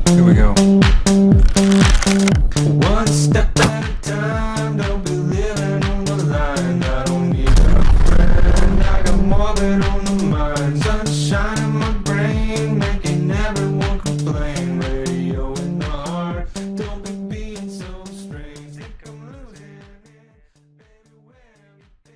Here we go. One step at a time, don't be living on the line. I don't need a friend, I got more than on the mind. Sunshine in my brain, making everyone complain. Radio in the heart, don't be being so strange. Think I'm losing it, baby, where have you been?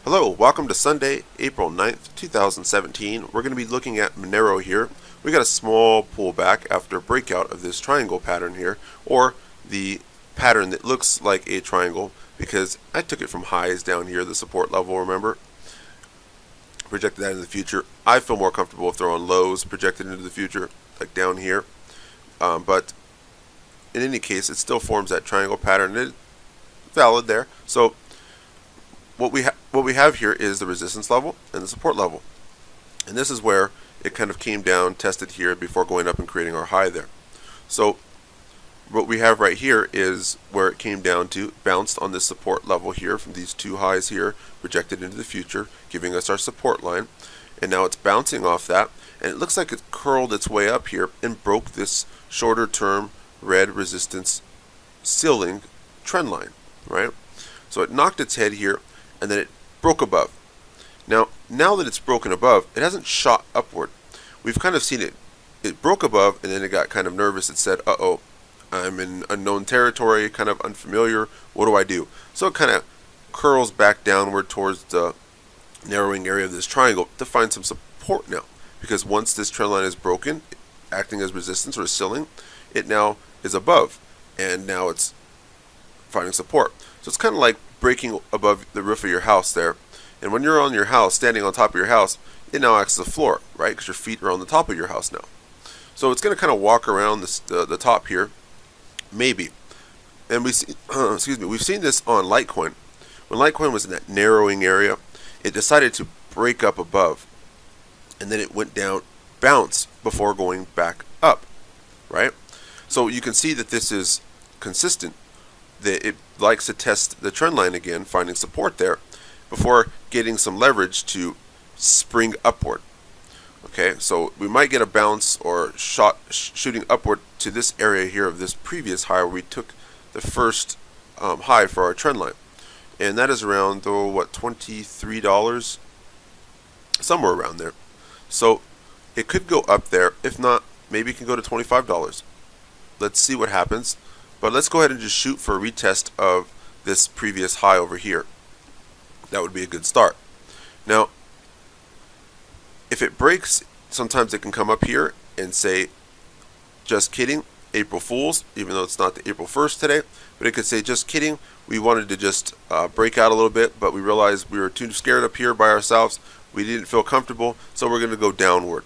Hello, welcome to Sunday, April 9th, 2017. We're going to be looking at Monero here. We got a small pullback after a breakout of this triangle pattern here, or the pattern that looks like a triangle because I took it from highs down here, the support level, remember? Projected that into the future. I feel more comfortable if they're on lows projected into the future, like down here. But in any case, it still forms that triangle pattern. It's valid there. So what we have here is the resistance level and the support level, and this is where it kind of came down, tested here before going up and creating our high there. So what we have right here is where it came down to, bounced on this support level here from these two highs here, projected into the future, giving us our support line, and now it's bouncing off that, and it looks like it curled its way up here and broke this shorter term red resistance ceiling trend line, right? So it knocked its head here, and then it broke above. Now that it's broken above, it hasn't shot upward. We've kind of seen it. It broke above, and then it got kind of nervous. It said, uh-oh, I'm in unknown territory, kind of unfamiliar. What do I do? So it kind of curls back downward towards the narrowing area of this triangle to find some support now. Because once this trend line is broken, acting as resistance or ceiling, it now is above, and now it's finding support. So it's kind of like breaking above the roof of your house there. And when you're on your house, standing on top of your house, it now acts as a floor, right? Because your feet are on the top of your house now. So it's going to kind of walk around the top here, maybe. And we've seen this on Litecoin. When Litecoin was in that narrowing area, it decided to break up above, and then it went down, bounce before going back up, right? So you can see that this is consistent. That it likes to test the trend line again, finding support there, before getting some leverage to spring upward. Okay, so we might get a bounce or shooting upward to this area here of this previous high where we took the first high for our trend line, and that is around what, $23, somewhere around there. So it could go up there. If not, maybe it can go to $25. Let's see what happens. But let's go ahead and just shoot for a retest of this previous high over here. That would be a good start. Now, if it breaks, sometimes it can come up here and say, just kidding, April Fools, even though it's not the April 1st today, but it could say, just kidding, we wanted to just break out a little bit, but we realized we were too scared up here by ourselves, we didn't feel comfortable, so we're going to go downward.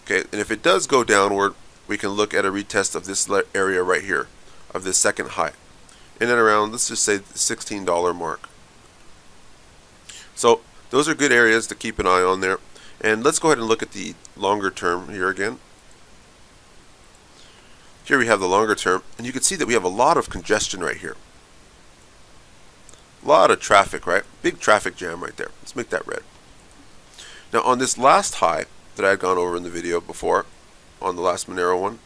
Okay, and if it does go downward, we can look at a retest of this area right here, of this second high, in and around, let's just say the $16 mark. So those are good areas to keep an eye on there. And let's go ahead and look at the longer term here again. Here we have the longer term, and you can see that we have a lot of congestion right here. A lot of traffic, right? Big traffic jam right there. Let's make that red. Now on this last high that I had gone over in the video before, on the last Monero one,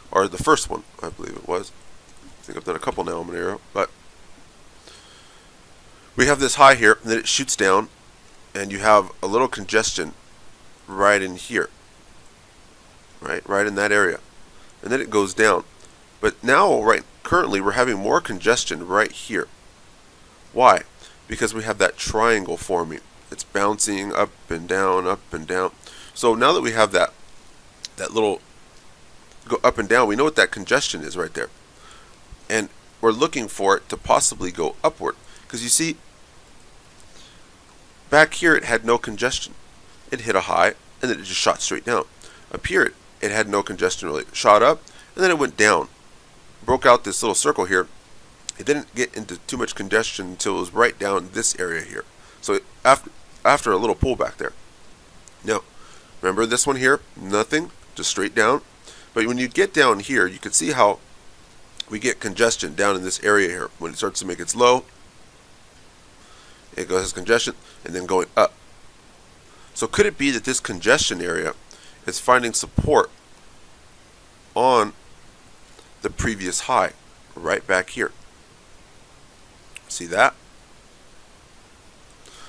or the first one, I believe it was. I think I've done a couple now on Monero, but we have this high here, and then it shoots down, and you have a little congestion right in here, right in that area, and then it goes down. But now, currently, we're having more congestion right here. Why? Because we have that triangle forming. It's bouncing up and down, up and down. So now that we have that little go up and down, we know what that congestion is right there, and we're looking for it to possibly go upward, because you see back here it had no congestion. It hit a high and then it just shot straight down. Up here it had no congestion really. It shot up and then it went down, broke out this little circle here. It didn't get into too much congestion until it was right down this area here. So after a little pullback there. Now remember this one here, nothing, just straight down. But when you get down here, you can see how we get congestion down in this area here. When it starts to make its low, it goes as congestion, and then going up. So could it be that this congestion area is finding support on the previous high right back here? See that?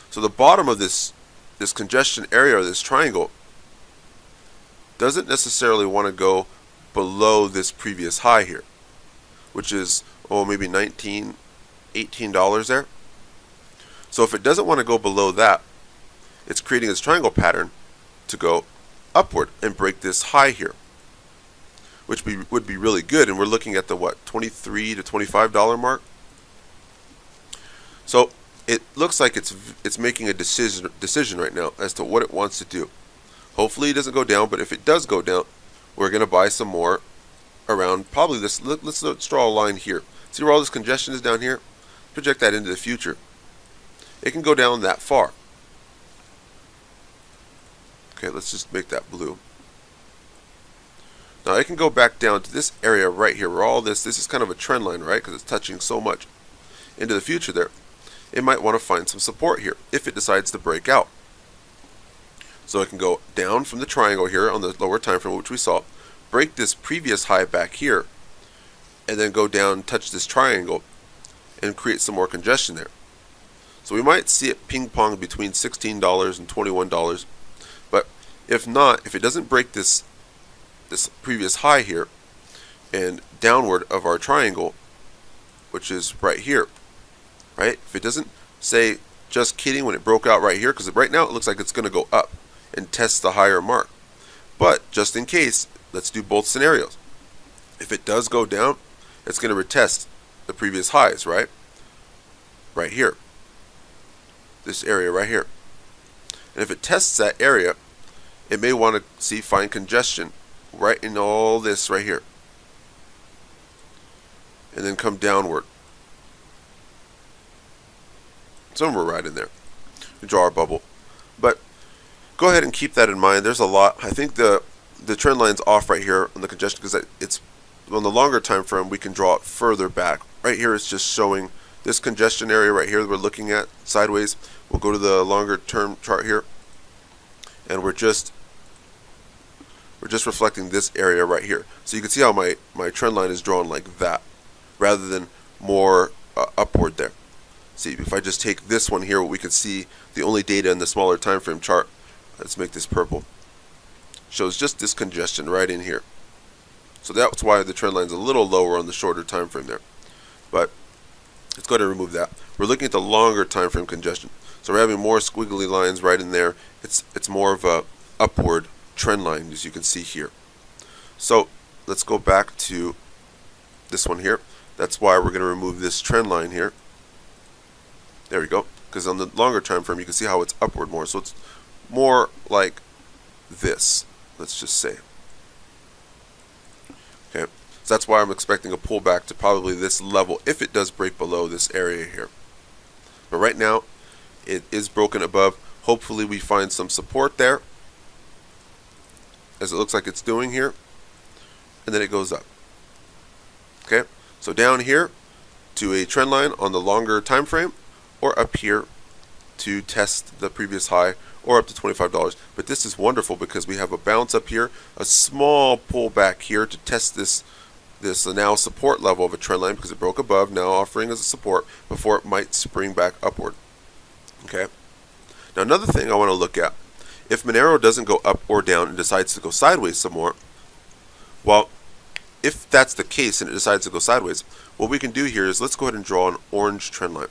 So the bottom of this congestion area, or this triangle, doesn't necessarily want to go below this previous high here, which is, oh, maybe $19, $18 there. So if it doesn't want to go below that, it's creating this triangle pattern to go upward and break this high here, which would be really good. And we're looking at the what, $23 to $25 mark. So it looks like it's making a decision right now as to what it wants to do. Hopefully it doesn't go down, but if it does go down, we're going to buy some more around probably this. Let's draw a line here. See where all this congestion is down here? Project that into the future. It can go down that far. Okay, let's just make that blue. Now it can go back down to this area right here where all this is kind of a trend line, right? Because it's touching so much into the future there. It might want to find some support here if it decides to break out. So it can go down from the triangle here on the lower time frame, which we saw, break this previous high back here, and then go down, touch this triangle, and create some more congestion there. So we might see it ping pong between $16 and $21. But if not, if it doesn't break this previous high here and downward of our triangle, which is right here, right? If it doesn't say just kidding when it broke out right here, because right now it looks like it's going to go up and test the higher mark. But just in case, let's do both scenarios. If it does go down, it's going to retest the previous highs, right? Right here. This area right here. And if it tests that area, it may want to find congestion right in all this right here. And then come downward. Somewhere right in there. We draw our bubble. But go ahead and keep that in mind. There's a lot. I think the trend line's off right here on the congestion because it's on the longer time frame. We can draw it further back. Right here it's just showing this congestion area right here that we're looking at sideways. We'll go to the longer term chart here, and we're just reflecting this area right here. So you can see how my trend line is drawn like that, rather than more upward there. See, if I just take this one here, we can see the only data in the smaller time frame chart. Let's make this purple. Shows just this congestion right in here. So that's why the trend line's a little lower on the shorter time frame there. But let's go ahead and remove that. We're looking at the longer time frame congestion. So we're having more squiggly lines right in there. It's more of a upward trend line, as you can see here. So let's go back to this one here. That's why we're going to remove this trend line here. There we go. Because on the longer time frame, you can see how it's upward more. So it's more like this, let's just say. Okay, so that's why I'm expecting a pullback to probably this level if it does break below this area here. But right now, it is broken above. Hopefully we find some support there, as it looks like it's doing here, and then it goes up. Okay, so down here to a trend line on the longer time frame, or up here to test the previous high, or up to $25. But this is wonderful because we have a bounce up here, a small pullback here to test this now support level of a trend line because it broke above, now offering as a support before it might spring back upward. Okay. Now another thing I want to look at, if Monero doesn't go up or down and decides to go sideways some more, well, if that's the case and it decides to go sideways, what we can do here is let's go ahead and draw an orange trend line.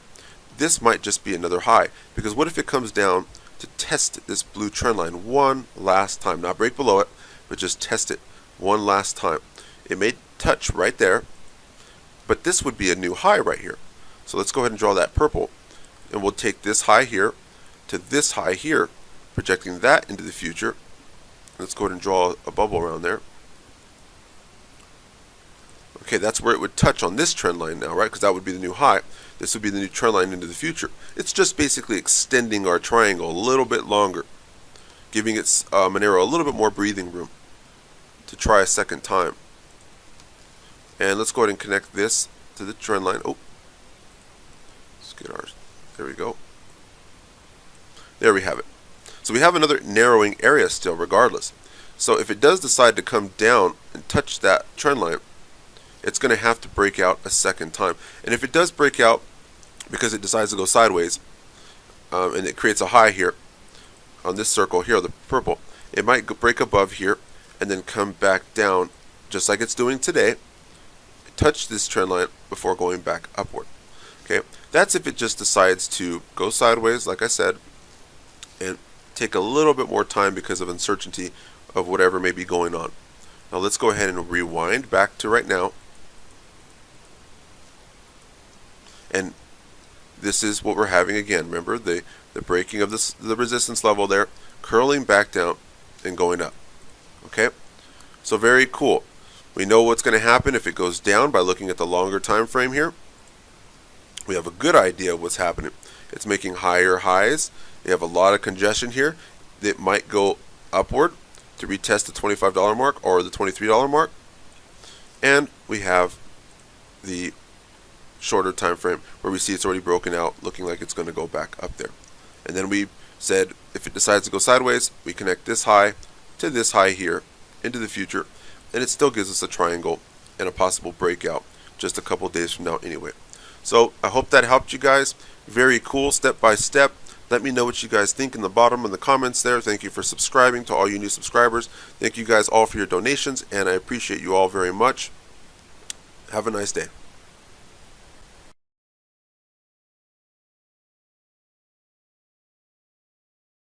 This might just be another high, because what if it comes down to test this blue trend line one last time, not break below it, but just test it one last time. It may touch right there, but this would be a new high right here. So let's go ahead and draw that purple, and we'll take this high here to this high here, projecting that into the future. Let's go ahead and draw a bubble around there. Okay, that's where it would touch on this trend line now, right? Because that would be the new high. This would be the new trend line into the future. It's just basically extending our triangle a little bit longer, giving its Monero a little bit more breathing room to try a second time. And let's go ahead and connect this to the trend line. Oh, let's get ours. There we go. There we have it. So we have another narrowing area still regardless. So if it does decide to come down and touch that trend line, it's going to have to break out a second time. And if it does break out because it decides to go sideways, and it creates a high here on this circle here, the purple, it might break above here and then come back down just like it's doing today, touch this trend line before going back upward. Okay, that's if it just decides to go sideways, like I said, and take a little bit more time because of uncertainty of whatever may be going on. Now let's go ahead and rewind back to right now. And this is what we're having again. Remember the breaking of the resistance level there, curling back down and going up. Okay, so very cool. We know what's going to happen if it goes down by looking at the longer time frame here. We have a good idea of what's happening. It's making higher highs. You have a lot of congestion here. It might go upward to retest the $25 mark or the $23 mark. And we have the shorter time frame where we see it's already broken out, looking like it's going to go back up there. And then we said if it decides to go sideways, we connect this high to this high here into the future, and it still gives us a triangle and a possible breakout just a couple days from now anyway. So I hope that helped you guys. Very cool, step by step. Let me know what you guys think in the bottom in the comments there. Thank you for subscribing, to all you new subscribers. Thank you guys all for your donations, and I appreciate you all very much. Have a nice day.